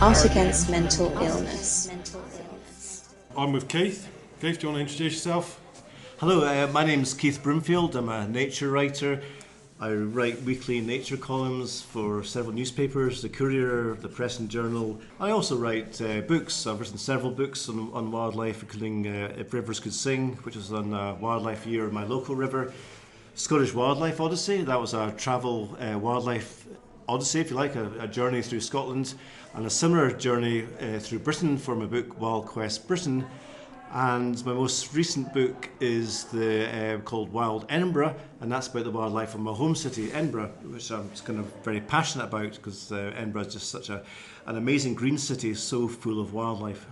Art Against Mental Illness. I'm with Keith. Keith, do you want to introduce yourself? Hello, my name's Keith Broomfield. I'm a nature writer. I write weekly nature columns for several newspapers, The Courier, the Press and Journal. I also write books. I've written several books on wildlife, including If Rivers Could Sing, which was on Wildlife Year in my local river. Scottish Wildlife Odyssey, that was a travel wildlife odyssey, if you like, a journey through Scotland, and a similar journey through Britain for my book Wild Quest Britain. And my most recent book is called Wild Edinburgh, and that's about the wildlife of my home city, Edinburgh, which I'm kind of very passionate about because Edinburgh is just such an amazing green city, so full of wildlife.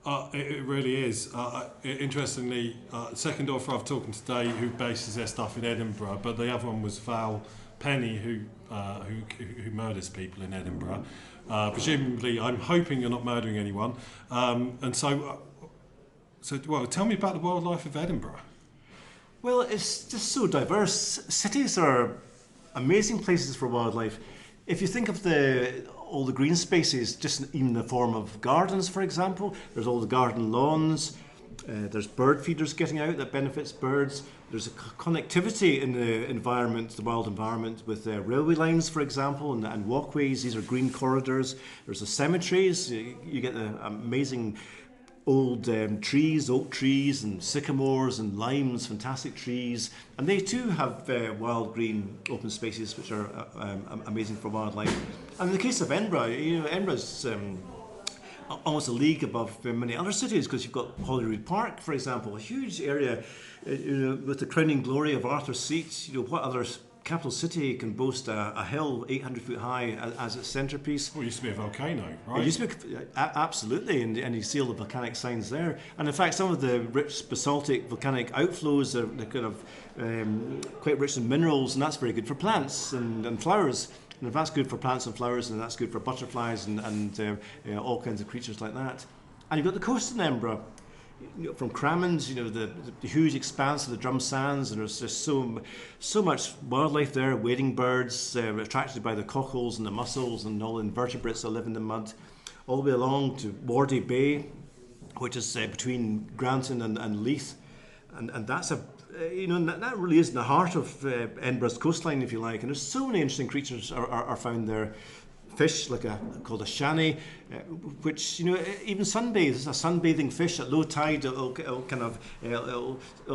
It really is. Interestingly, second author I've talking today who bases their stuff in Edinburgh, but the other one was Val Penny, who murders people in Edinburgh. Presumably, I'm hoping you're not murdering anyone, well, tell me about the wildlife of Edinburgh. Well, it's just so diverse. Cities are amazing places for wildlife. If you think of all the green spaces, just even in the form of gardens, for example, there's all the garden lawns, there's bird feeders getting out that benefits birds, there's a connectivity in the environment, the wild environment, with railway lines, for example, and walkways. These are green corridors. There's the cemeteries. You get the amazing old trees, oak trees and sycamores and limes, fantastic trees, and they too have wild green open spaces which are amazing for wildlife. And in the case of Edinburgh, Edinburgh's almost a league above many other cities because you've got Holyrood Park, for example, a huge area with the crowning glory of Arthur's Seat. What other capital city can boast a hill 800 foot high as its centrepiece? Well, it used to be a volcano, right? It used to be, absolutely, and you see all the volcanic signs there. And in fact, some of the rich basaltic volcanic outflows are kind of quite rich in minerals, and that's very good for plants and flowers. And if that's good for plants and flowers, then that's good for butterflies and all kinds of creatures like that. And you've got the coast in Edinburgh. From Cramond, the huge expanse of the Drum Sands, and there's just so much wildlife there, wading birds attracted by the cockles and the mussels and all the invertebrates that live in the mud, all the way along to Wardie Bay, which is between Granton and Leith, and that's that really is in the heart of Edinburgh's coastline, if you like, and there's so many interesting creatures are found there. Fish called a shanny, which even sunbathes. A sunbathing fish at low tide. It'll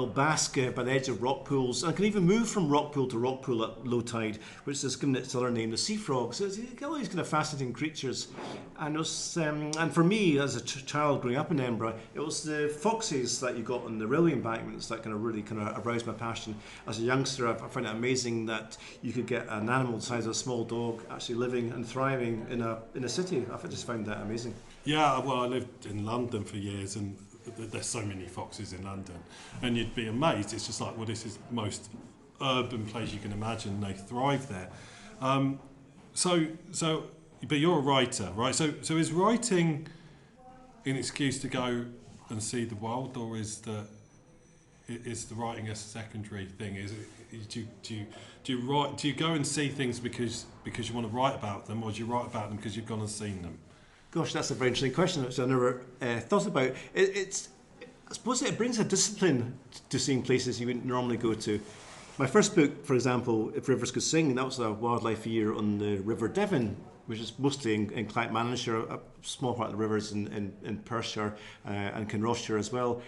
bask by the edge of rock pools and can even move from rock pool to rock pool at low tide, which has given its other name, the sea frog. So it's all these kind of fascinating creatures. And for me, as a child growing up in Edinburgh, it was the foxes that you got on the railway embankments that really aroused my passion. As a youngster, I found it amazing that you could get an animal the size of a small dog actually living and thriving in a city. I just found that amazing. Yeah, well, I lived in London for years, and there's so many foxes in London, and you'd be amazed. It's just like, well, this is the most urban place you can imagine. They thrive there. But you're a writer, right? So is writing an excuse to go and see the world, or is the writing a secondary thing? Do you go and see things because you want to write about them, or do you write about them because you've gone and seen them? Gosh, that's a very interesting question, which I never thought about. I suppose it brings a discipline to seeing places you wouldn't normally go to. My first book, for example, If Rivers Could Sing, that was a wildlife year on the River Devon, which is mostly in Clackmannanshire, a small part of the rivers in Perthshire and Kinrossshire as well.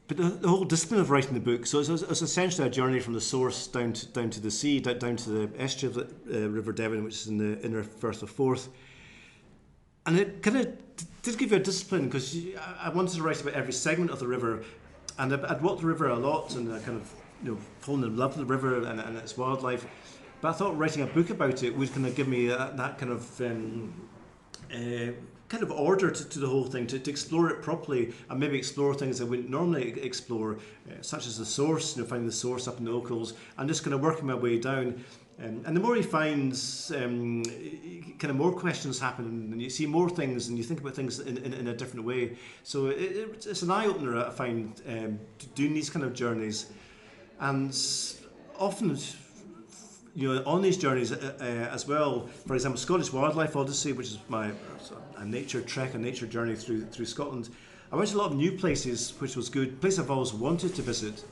But the whole discipline of writing the book, so it's essentially a journey from the source down to the sea, down to the estuary of the River Devon, which is in the inner Firth of Forth. And it kind of did give you a discipline, because I wanted to write about every segment of the river, and I'd walked the river a lot, and I kind of fallen in love with the river and its wildlife. But I thought writing a book about it would kind of give me that kind of order to the whole thing, to explore it properly and maybe explore things I wouldn't normally explore, such as the source, finding the source up in the Ochils, and just kind of working my way down. And the more you find, kind of more questions happen, and you see more things, and you think about things in a different way. So it's an eye-opener, I find, doing these kind of journeys. And often on these journeys as well, for example, Scottish Wildlife Odyssey, which is a nature trek, a nature journey through Scotland. I went to a lot of new places, which was good. Places I've always wanted to visit,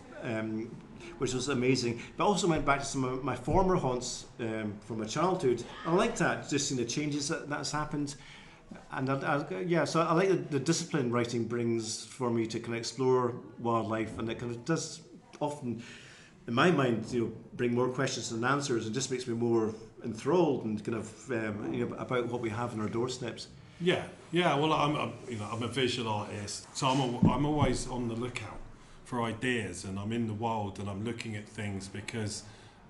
which was amazing. But I also went back to some of my former haunts from my childhood. I like that, just seeing the changes that's happened. And so I like the discipline writing brings for me to kind of explore wildlife, and it kind of does often, in my mind, bring more questions than answers, and just makes me more enthralled and kind of about what we have on our doorsteps. Yeah. Well, I'm a visual artist, so I'm always on the lookout for ideas, and I'm in the wild and I'm looking at things because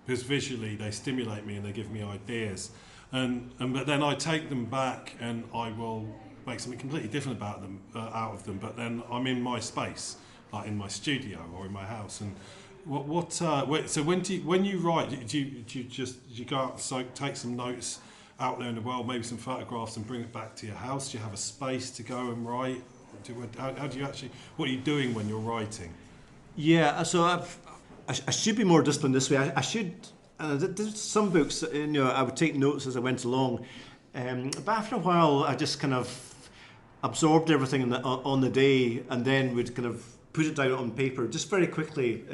visually they stimulate me and they give me ideas, but then I take them back and I will make something completely different about them out of them. But then I'm in my space, like in my studio or in my house, and. So when you write, do you go out, so take some notes out there in the world, maybe some photographs, and bring it back to your house? Do you have a space to go and write? How do you actually? What are you doing when you're writing? Yeah, so I should be more disciplined this way. I should. There's some books, I would take notes as I went along, but after a while, I just kind of absorbed everything on the day, and then would kind of put it down on paper just very quickly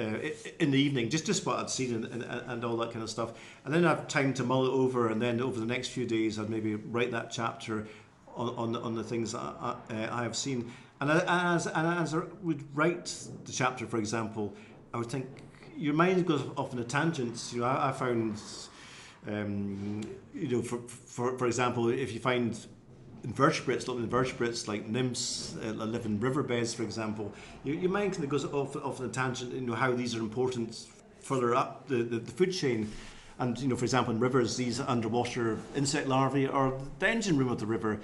in the evening, just what I'd seen and all that kind of stuff. And then I'd have time to mull it over, and then over the next few days I'd maybe write that chapter on the things I have seen. And as I would write the chapter, for example, I would think your mind goes off on a tangent. I found, for example, if you find invertebrates, little invertebrates like nymphs that live in riverbeds, for example, your mind kind of goes off on a tangent, how these are important further up the food chain. And for example, in rivers, these underwater insect larvae are the engine room of the river.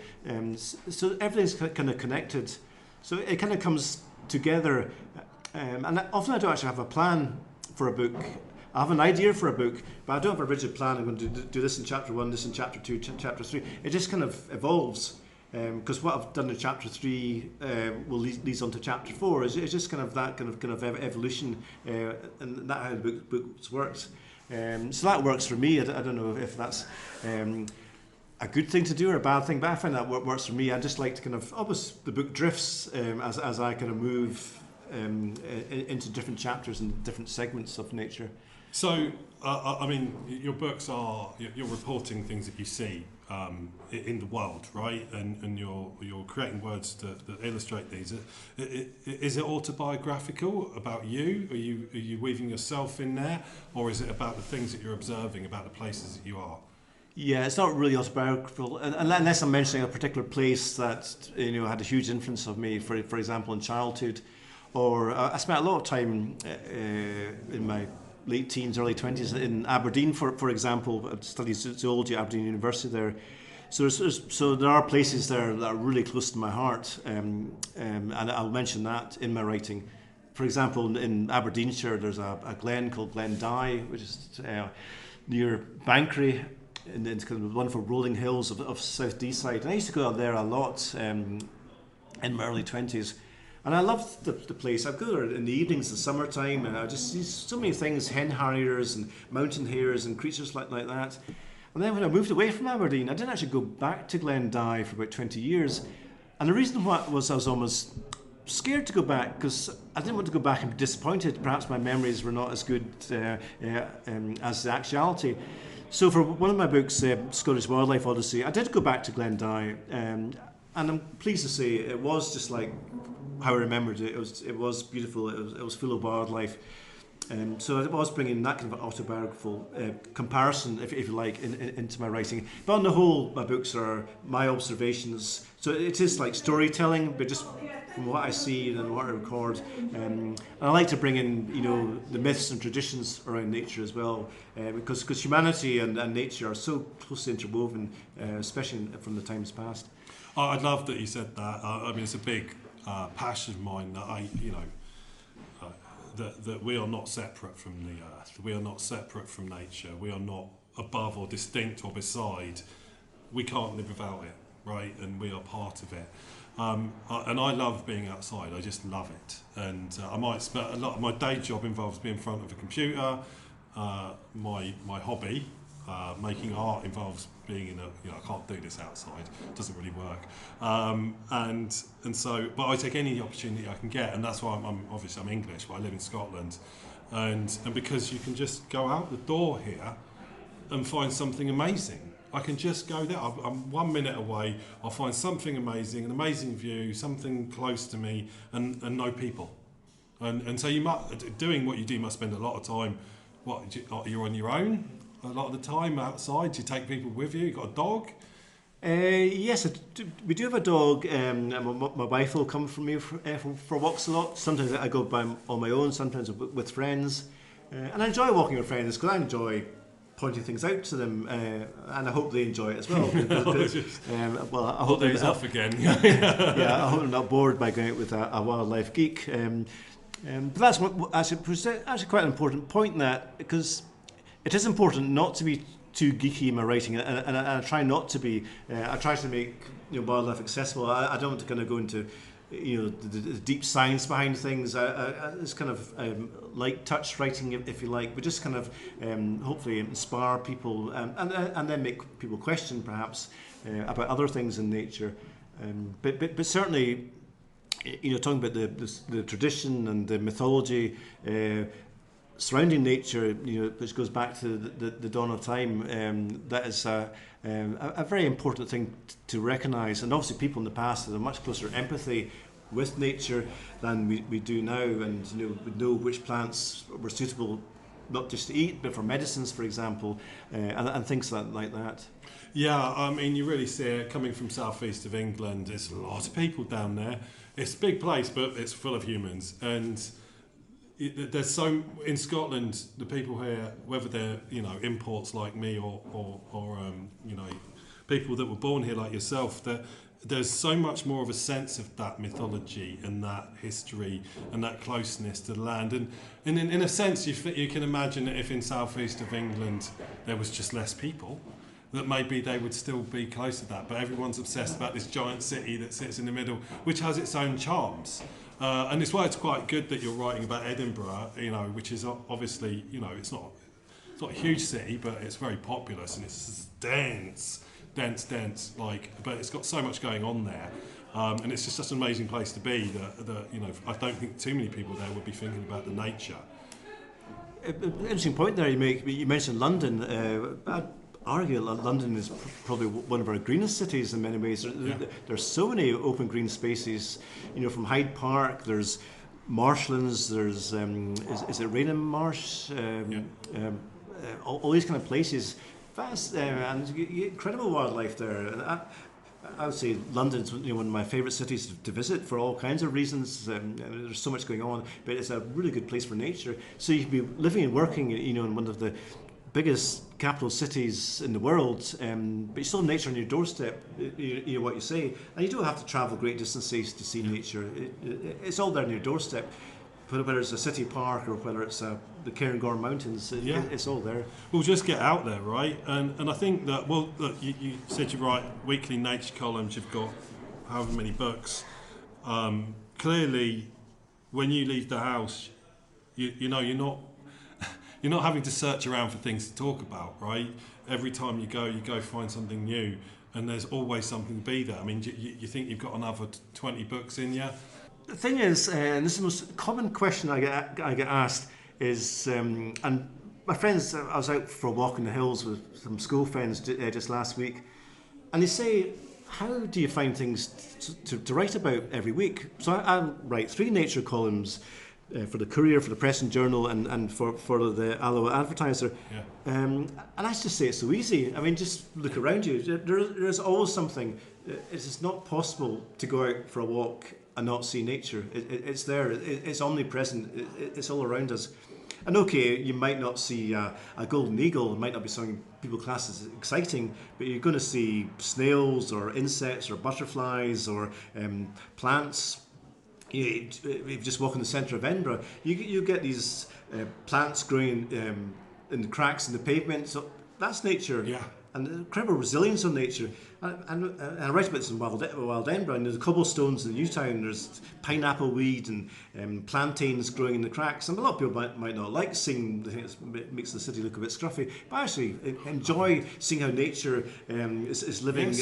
So everything's kind of connected. So it kind of comes together. And often I don't actually have a plan for a book. I have an idea for a book, but I don't have a rigid plan. I'm going to do this in chapter 1, this in chapter 2, chapter 3. It just kind of evolves, because what I've done in chapter 3 will leads on to chapter 4. It's just kind of that kind of evolution, and that's how the books works. So that works for me. I don't know if that's a good thing to do or a bad thing, but I find that works for me. I just like to kind of, obviously the book drifts as I kind of move into different chapters and different segments of nature. So, your books you're reporting things that you see in the world, right? And you're creating words that illustrate these. Is it autobiographical about you? Are you weaving yourself in there? Or is it about the things that you're observing, about the places that you are? Yeah, it's not really autobiographical, unless I'm mentioning a particular place that had a huge influence on me, for example, in childhood. Or I spent a lot of time in my late teens, early 20s in Aberdeen, for example. I studied zoology at Aberdeen University there. So there are places there that are really close to my heart, and I'll mention that in my writing. For example, in Aberdeenshire, there's a glen called Glen Dye, which is near Bankery, and it's kind of one for rolling hills of South Deeside. And I used to go out there a lot in my early 20s. And I loved the place. I'd go there in the evenings, the summertime, and I just see so many things, hen harriers and mountain hares and creatures like that. And then when I moved away from Aberdeen, I didn't actually go back to Glen Dye for about 20 years. And the reason was I was almost scared to go back, because I didn't want to go back and be disappointed. Perhaps my memories were not as good as the actuality. So for one of my books, Scottish Wildlife Odyssey, I did go back to Glen Dye, and I'm pleased to say it was just like how I remembered it. It was beautiful. It was full of wildlife. So I was bringing that kind of autobiographical comparison, if you like, into my writing. But on the whole, my books are my observations. So it is like storytelling, but just from what I see and what I record. And I like to bring in, the myths and traditions around nature as well, because humanity and nature are so closely interwoven, especially from the times past. I love that you said that. It's a big passion of mine that that we are not separate from the earth. We are not separate from nature. We are not above or distinct or beside. We can't live without it, right? And we are part of it. And I love being outside. I just love it. And a lot of my day job involves being in front of a computer, my hobby, making art, involves being in I can't do this outside. It doesn't really work. And so, but I take any opportunity I can get, and that's why I'm obviously I'm English, but I live in Scotland, and because you can just go out the door here and find something amazing. I can just go there. I'm 1 minute away. I'll find something amazing, an amazing view, something close to me, and no people. And so doing what you do, you must spend a lot of time. You're on your own a lot of the time outside. Do you take people with you? You got a dog? Yes, we do have a dog. My wife will come for me for walks a lot. Sometimes I go on my own, sometimes with friends. And I enjoy walking with friends because I enjoy pointing things out to them, and I hope they enjoy it as well. Well, I hope days off again. Yeah, I hope I'm not bored by going out with a wildlife geek. But that's actually quite an important point, that because it is important not to be too geeky in my writing, and I try not to be. I try to make wildlife accessible. I don't want to kind of go into the deep science behind things. It's kind of light touch writing, if you like, but just kind of hopefully inspire people, and then make people question perhaps about other things in nature. But certainly, talking about the tradition and the mythology surrounding nature, which goes back to the dawn of time, that is a very important thing to recognise. And obviously people in the past had a much closer empathy with nature than we do now, and would know which plants were suitable not just to eat but for medicines, for example, and things like that. Yeah, I mean, you really see it coming from southeast of England. There's a lot of people down there. It's a big place, but it's full of humans, and there's so in Scotland, the people here, whether they're imports like me or people that were born here like yourself, that there's so much more of a sense of that mythology and that history and that closeness to the land, and in a sense you can imagine that if in southeast of England there was just less people, that maybe they would still be close to that, but everyone's obsessed about this giant city that sits in the middle, which has its own charms. And it's why it's quite good that you're writing about Edinburgh, which is obviously, it's not a huge city, but it's very populous and it's dense, but it's got so much going on there. And it's just such an amazing place to be that I don't think too many people there would be thinking about the nature. Interesting point there you make. You mentioned London. I'd argue London is probably one of our greenest cities in many ways. There's so many open green spaces, from Hyde Park, there's marshlands, there's is it Rainham Marsh, all these kind of places, vast, and you get incredible wildlife there. And I would say London's one of my favourite cities to visit for all kinds of reasons. There's so much going on, but it's a really good place for nature. So you could be living and working, in one of the biggest capital cities in the world, but you still have nature on your doorstep. What you say, and you don't have to travel great distances to see nature. It's all there on your doorstep. Whether it's a city park or whether it's the Cairngorm Mountains, it's all there. Well, just get out there, right? And I think that, well, look, you said you write weekly nature columns, you've got however many books. Clearly, when you leave the house, you're not having to search around for things to talk about, right? Every time you go find something new, and there's always something to be there. I mean, you think you've got another 20 books in you? The thing is, and this is the most common question I get asked, is, and my friends, I was out for a walk in the hills with some school friends just last week, and they say, how do you find things to write about every week? So I write 3 nature columns for the Courier, for the Press and Journal, and for the Alloa Advertiser. Yeah. And I just say it's so easy. I mean, just look around you. There's always something. It is not possible to go out for a walk and not see nature. It's there. It's omnipresent. It's all around us. And okay, you might not see a golden eagle. It might not be something people class as exciting, but you're going to see snails or insects or butterflies or plants. If you just walk in the centre of Edinburgh, you get these plants growing in the cracks in the pavement. So that's nature. Yeah. and incredible resilience on nature. And I write about this in Wild Edinburgh, and there's cobblestones in Newtown, there's pineapple weed and plantains growing in the cracks. And a lot of people might not like seeing the thing that makes the city look a bit scruffy, but I actually enjoy seeing how nature is living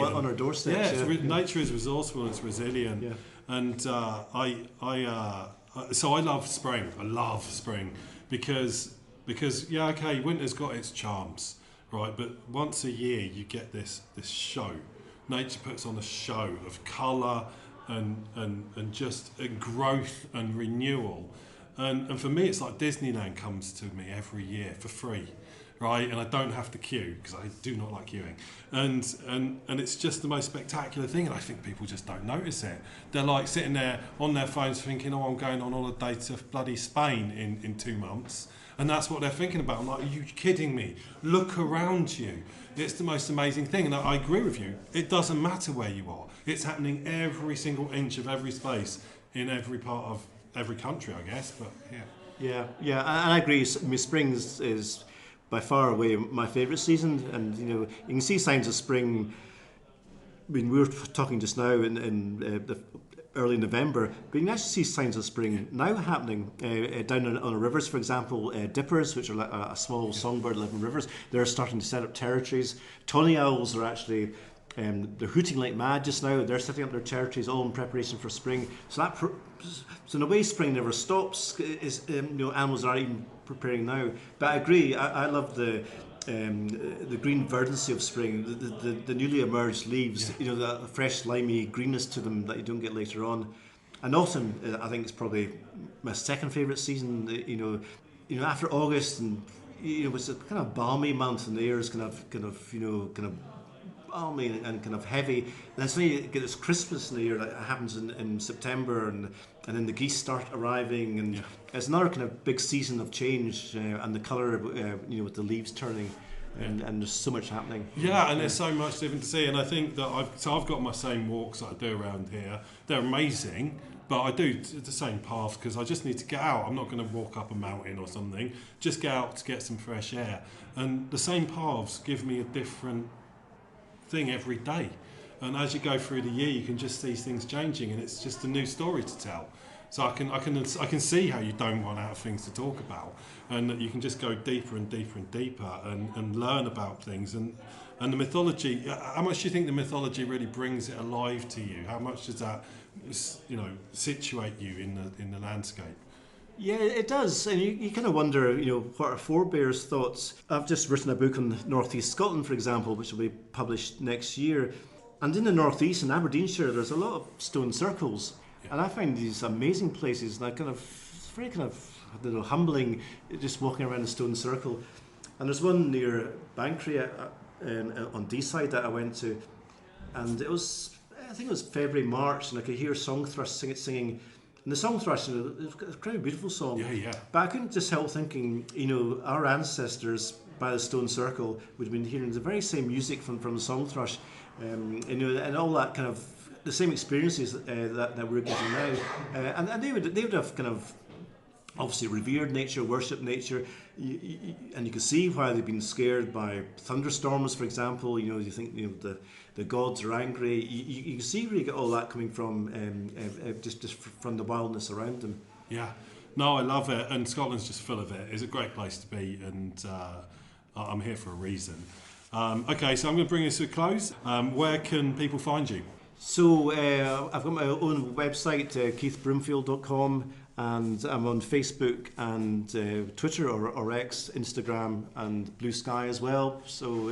on our doorsteps. Yeah, nature is resourceful and it's resilient. Yeah. And so I love spring. I love spring because yeah, okay, winter's got its charms, right? But once a year you get this show. Nature puts on a show of colour and just growth and renewal. And for me, it's like Disneyland comes to me every year for free, right? And I don't have to queue because I do not like queuing. And it's just the most spectacular thing. And I think people just don't notice it. They're like sitting there on their phones thinking, oh, I'm going on holiday to bloody Spain in 2 months. And that's what they're thinking about. I'm like, are you kidding me? Look around you. It's the most amazing thing. And I agree with you. It doesn't matter where you are. It's happening every single inch of every space in every part of every country, I guess. But yeah. Yeah, and I agree. I mean, spring is by far away my favourite season. And, you can see signs of spring. I mean, we were talking just now in the early November, but you can actually see signs of spring now happening down on the rivers. For example, dippers, which are like a small songbird living in rivers, they're starting to set up territories. Tawny owls are actually they're hooting like mad just now. They're setting up their territories all in preparation for spring. So in a way, spring never stops. Animals are even preparing now. But I agree. I love the green verdancy of spring, the newly emerged leaves, the fresh slimy greenness to them that you don't get later on. And autumn, I think, is probably my second favourite season. After August, and it's a kind of balmy month, and the air is kind of balmy and kind of heavy. And then suddenly you get this crispness in the air that happens in September, and then the geese start arriving, and it's another kind of big season of change, and the colour, with the leaves turning, and there's so much happening. Yeah, and there's so much different to see, and I think that I've got my same walks that I do around here. They're amazing, but I do the same paths because I just need to get out. I'm not going to walk up a mountain or something. Just get out to get some fresh air, and the same paths give me a different thing every day. And as you go through the year, you can just see things changing, and it's just a new story to tell. So I can see how you don't run out of things to talk about, and that you can just go deeper and deeper and deeper and learn about things and the mythology. How much do you think the mythology really brings it alive to you? How much does that situate you in the landscape? Yeah, it does, and you kind of wonder, what our forebears' thoughts. I've just written a book on North East Scotland, for example, which will be published next year. And in the North East, in Aberdeenshire, there's a lot of stone circles, and I find these amazing places. And it's very kind of humbling, just walking around a stone circle. And there's one near Bankery on Deeside that I went to, and I think it was February, March, and I could hear song thrush singing. And the song thrush, it was a very beautiful song. Yeah. But I couldn't just help thinking, our ancestors by the stone circle would have been hearing the very same music from the song thrush, and all that kind of the same experiences that we're getting now, and they would have kind of obviously revered nature, worshipped nature, and you can see why they've been scared by thunderstorms, for example. You think the gods are angry. You can see where you get all that coming from, just from the wildness around them. Yeah, no, I love it, and Scotland's just full of it. It's a great place to be, and I'm here for a reason. Okay, so I'm going to bring this to a close. Where can people find you? So I've got my own website, keithbroomfield.com, and I'm on Facebook and Twitter or X, Instagram, and Blue Sky as well. So,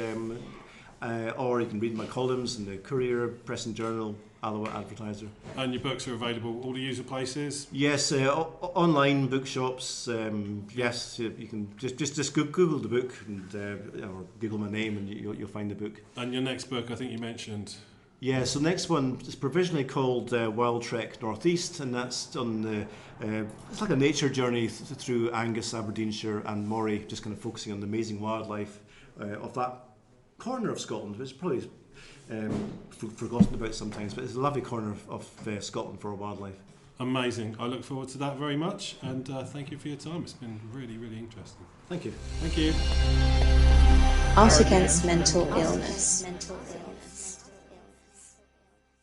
or you can read my columns in the Courier, Press and Journal, Alloa Advertiser. And your books are available all the usual places? Yes, online bookshops. Yes, you can just Google the book and or Google my name, and you'll find the book. And your next book, I think you mentioned. Yeah, so next one is provisionally called Wild Trek Northeast, and that's on the. It's like a nature journey through Angus, Aberdeenshire, and Moray, just kind of focusing on the amazing wildlife of that corner of Scotland, which is probably forgotten about sometimes, but it's a lovely corner of Scotland for wildlife. Amazing. I look forward to that very much, and thank you for your time. It's been really, really interesting. Thank you. Thank you. Art against mental illness.